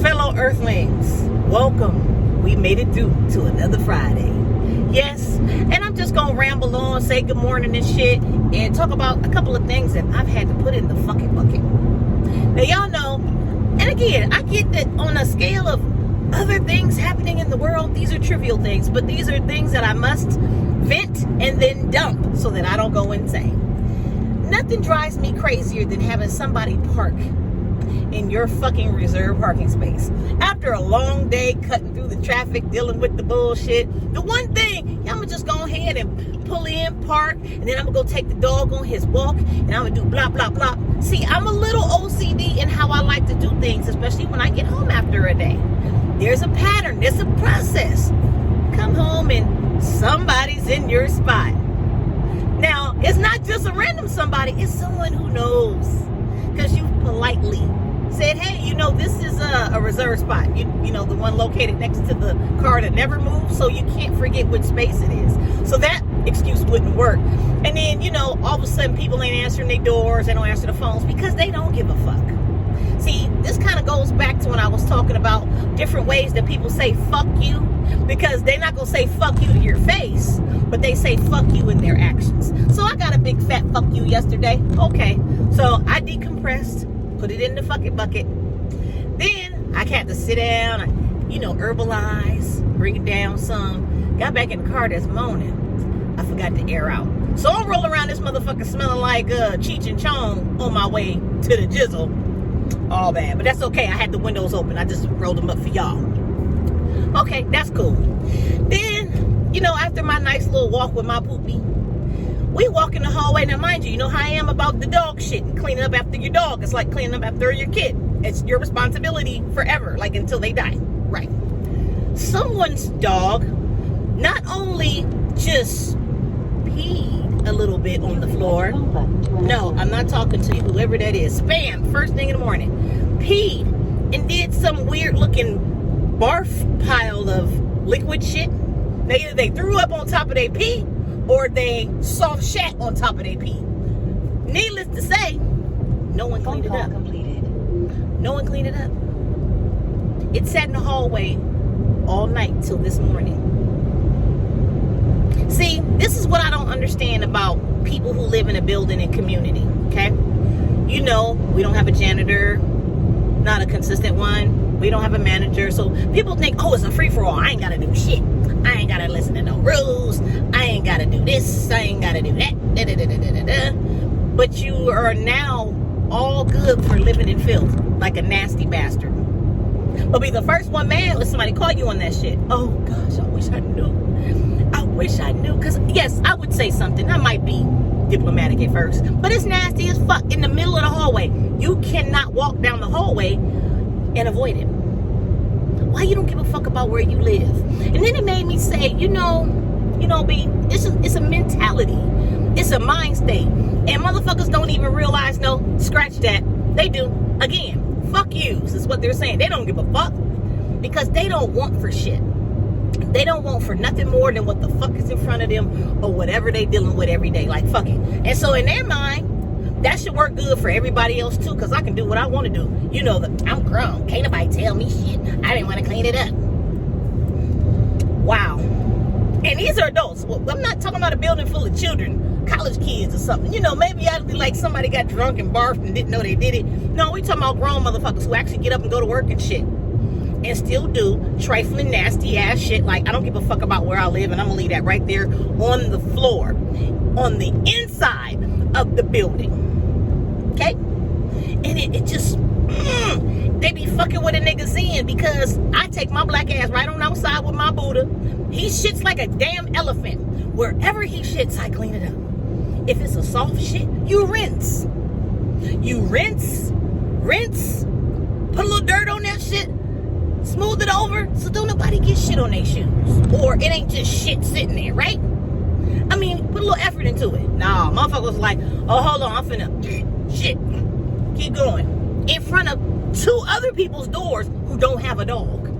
Fellow Earthlings, welcome. We made it through to another Friday. Yes, and I'm just gonna ramble on, say good morning and shit, and talk about a couple of things that I've had to put in the fucking bucket. Now y'all know, and again, I get that on a scale of other things happening in the world, these are trivial things, but these are things that I must vent and then dump so that I don't go insane. Nothing drives me crazier than having somebody park in your fucking reserved parking space. After a long day cutting through the traffic, dealing with the bullshit, the one thing, I'm gonna just go ahead and pull in, park, and then I'm gonna go take the dog on his walk, and I'm gonna do blah, blah, blah. See, I'm a little OCD in how I like to do things, especially when I get home after a day. There's a pattern, there's a process. Come home and somebody's in your spot. Now, it's not just a random somebody, it's someone who knows. Because you politely said, hey, you know, this is a reserved spot. You know, the one located next to the car that never moves, so you can't forget which space it is. So that excuse wouldn't work. And then, you know, all of a sudden people ain't answering their doors, they don't answer the phones because they don't give a fuck. See, this kind of goes back to when I was talking about different ways that people say fuck you, because they're not going to say fuck you to your face, but they say fuck you in their actions. So I got a big fat fuck you yesterday. Okay, so I decompressed, put it in the fucking bucket. Then I had to sit down, herbalize, bring it down some. Got back in the car this morning. I forgot to air out. So I'm rolling around this motherfucker smelling like Cheech and Chong on my way to the jizzle. All bad, but that's okay. I had the windows open. I just rolled them up for y'all. Okay, that's cool. Then, after my nice little walk with my poopy, we walk in the hallway. Now, mind you, you know how I am about the dog shit and cleaning up after your dog. It's like cleaning up after your kid. It's your responsibility forever, like until they die. Right. Someone's dog not only just peed a little bit on the floor. No, I'm not talking to you, whoever that is. Spam, first thing in the morning. Peed and did some weird looking barf pile of liquid shit. Either they threw up on top of their pee or they soft shat on top of their pee. Needless to say, no one cleaned it up. No one cleaned it up. It sat in the hallway all night till this morning. See, this is what I don't understand about people who live in a building and community, okay? We don't have a janitor, not a consistent one. We don't have a manager. So people think, oh, it's a free-for-all. I ain't got to do shit. I ain't got to listen to no rules. I ain't got to do this. I ain't got to do that. Da, da, da, da, da, da. But you are now all good for living in filth like a nasty bastard. But be the first one mad when somebody call you on that shit. Oh, gosh, I wish I knew. I wish I knew. Because, yes, I would say something. I might be diplomatic at first. But it's nasty as fuck in the middle of the hallway. You cannot walk down the hallway and avoid it. Why you don't give a fuck about where you live? And then it made me say, B, it's a mentality. It's a mind state. And motherfuckers don't even realize, no, scratch that. They do. Again, fuck yous is what they're saying. They don't give a fuck because they don't want for shit. They don't want for nothing more than what the fuck is in front of them or whatever they dealing with every day. Like, fuck it. And so in their mind, that should work good for everybody else too, because I can do what I want to do. I'm grown. Can't nobody tell me shit. I didn't want to clean it up. Wow. And these are adults. Well, I'm not talking about a building full of children, college kids or something. Maybe I'd be like somebody got drunk and barfed and didn't know they did it. No, we talking about grown motherfuckers who actually get up and go to work and shit. And still do trifling, nasty ass shit. Like, I don't give a fuck about where I live, and I'm gonna leave that right there on the floor, on the inside of the building. Okay? And it just, they be fucking with a nigga's in because I take my black ass right on outside with my Buddha. He shits like a damn elephant. Wherever he shits, I clean it up. If it's a soft shit, you rinse. You rinse, put a little dirt on that shit, smooth it over so don't nobody get shit on their shoes. Or it ain't just shit sitting there, right? I mean, put a little effort into it. Nah, motherfuckers like, oh, hold on, I'm finna, shit. Keep going. In front of 2 other people's doors who don't have a dog.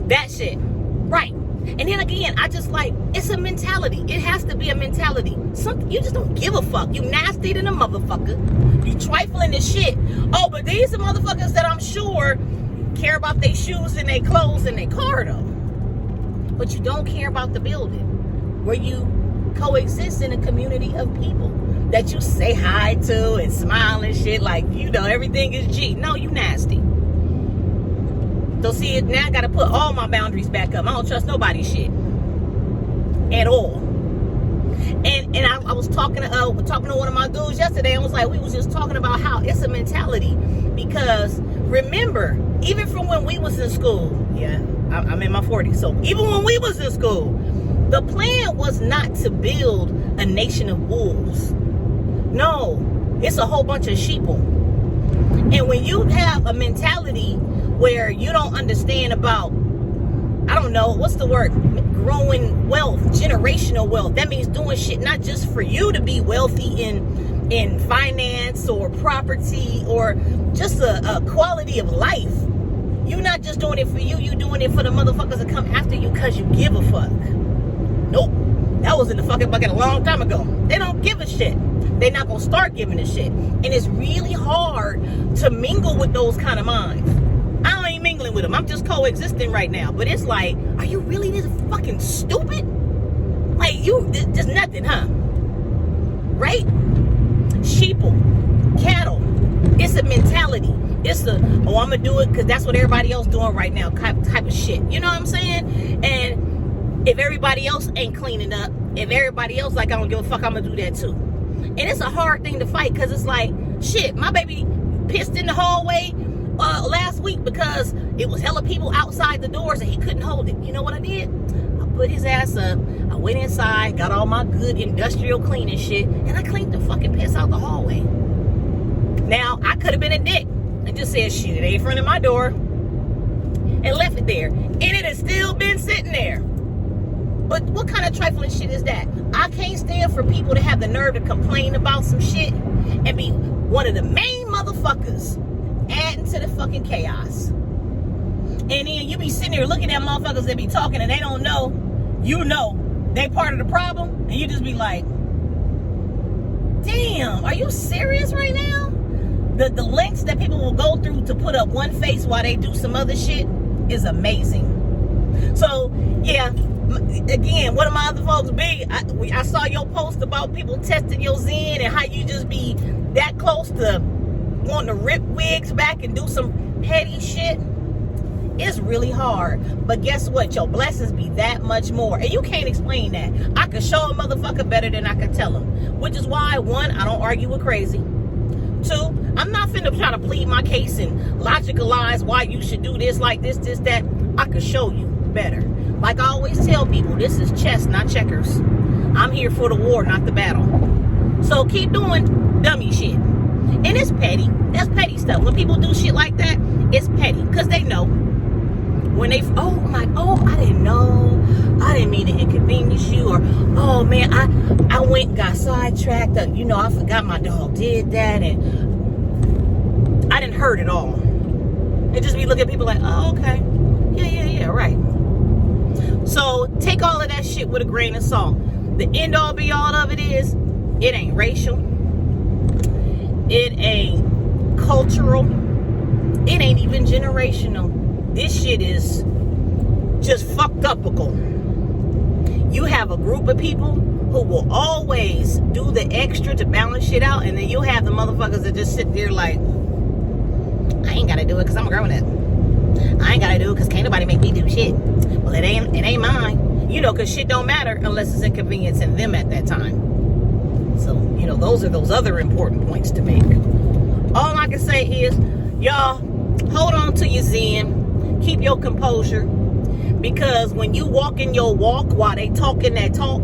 That shit. Right. And then again, I just like, it's a mentality. It has to be a mentality. You just don't give a fuck. You nasty than a motherfucker. You trifling as shit. Oh, But these are motherfuckers that I'm sure care about their shoes and their clothes and their car though. But you don't care about the building where you coexist in a community of people that you say hi to and smile and shit like, you know, everything is G. No, you nasty. So see, now I gotta put all my boundaries back up. I don't trust nobody's shit at all. And I was talking to one of my dudes yesterday, and we was just talking about how it's a mentality. Because remember, even from when we was in school, I'm in my 40s, so even when we was in school, the plan was not to build a nation of wolves. No, it's a whole bunch of sheeple. And when you have a mentality where you don't understand about, I don't know, what's the word? Growing wealth, generational wealth. That means doing shit not just for you to be wealthy in finance or property or just a quality of life. You're not just doing it for you, you're doing it for the motherfuckers that come after you because you give a fuck. Nope. That was in the fucking bucket a long time ago. They don't give a shit. They're not gonna start giving a shit. And it's really hard to mingle with those kind of minds. I ain't mingling with them. I'm just coexisting right now. But it's like, are you really this fucking stupid? Like, you, just nothing, huh? Right? Sheeple, cattle. It's a mentality. It's a, oh, I'm gonna do it because that's what everybody else doing right now type of shit. You know what I'm saying? And if everybody else ain't cleaning up, if everybody else like, I don't give a fuck, I'm gonna do that too. And it's a hard thing to fight because it's like, shit, my baby pissed in the hallway last week because it was hella people outside the doors and he couldn't hold it. You know what I did? I put his ass up. I went inside, got all my good industrial cleaning shit, and I cleaned the fucking piss out the hallway. Now, I could have been a dick and just said, shit, it ain't in front of my door, and left it there. And it has still been sitting there. But what kind of trifling shit is that? I can't stand for people to have the nerve to complain about some shit and be one of the main motherfuckers adding to the fucking chaos. And then you be sitting there looking at motherfuckers that be talking and they don't know, you know, they part of the problem. And you just be like, damn, are you serious right now? The lengths that people will go through to put up one face while they do some other shit is amazing. So, yeah, again, one of my other folks, Big, I saw your post about people testing your Zen and how you just be that close to wanting to rip wigs back and do some petty shit. It's really hard. But guess what? Your blessings be that much more. And you can't explain that. I can show a motherfucker better than I can tell him. Which is why, one, I don't argue with crazy. Two, I'm not finna try to plead my case and logicalize why you should do this, like this, that. I can show you better. Like I always tell people, this is chess, not checkers. I'm here for the war, not the battle. So keep doing dummy shit. And it's petty. That's petty stuff. When people do shit like that, it's petty. Because they know. When they, I didn't know. I didn't mean to inconvenience you. Or, oh man, I went and got sidetracked. And, you know, I forgot my dog did that. And I didn't hurt at all. And just be looking at people like, oh, okay. Yeah, right. So take all of that shit with a grain of salt. The end all be all of it is, it ain't racial. It ain't cultural. It ain't even generational. This shit is just fucked upical. You have a group of people who will always do the extra to balance shit out, and then you'll have the motherfuckers that just sit there like, I ain't gotta do it because I'm a grown up. I ain't gotta do it because can't nobody make me do shit. Well, it ain't mine. You know, because shit don't matter unless it's inconveniencing them at that time. So, you know, those are those other important points to make. All I can say is, y'all, hold on to your zen. Keep your composure. Because when you walk in your walk while they talking that talk,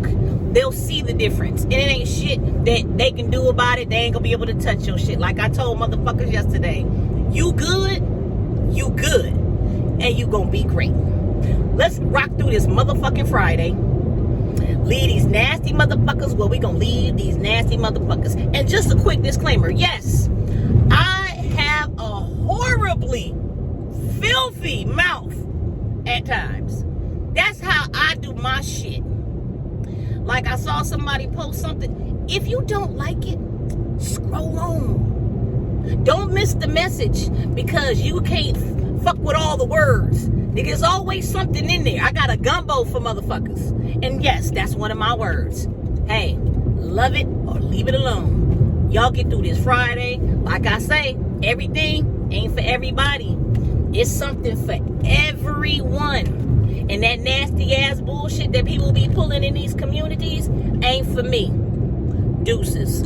they'll see the difference. And it ain't shit that they can do about it. They ain't gonna be able to touch your shit. Like I told motherfuckers yesterday, you good, and you gonna be great. Let's rock through this motherfucking Friday. Leave these nasty motherfuckers where we gonna leave these nasty motherfuckers. And just a quick disclaimer, yes, I have a horribly filthy mouth at times. That's how I do my shit. Like I saw somebody post something. If you don't like it, scroll on. Don't miss the message because you can't fuck with all the words. There's always something in there. I got a gumbo for motherfuckers. And yes, that's one of my words. Hey, love it or leave it alone. Y'all get through this Friday. Like I say, everything ain't for everybody. It's something for everyone. And that nasty ass bullshit that people be pulling in these communities ain't for me. Deuces.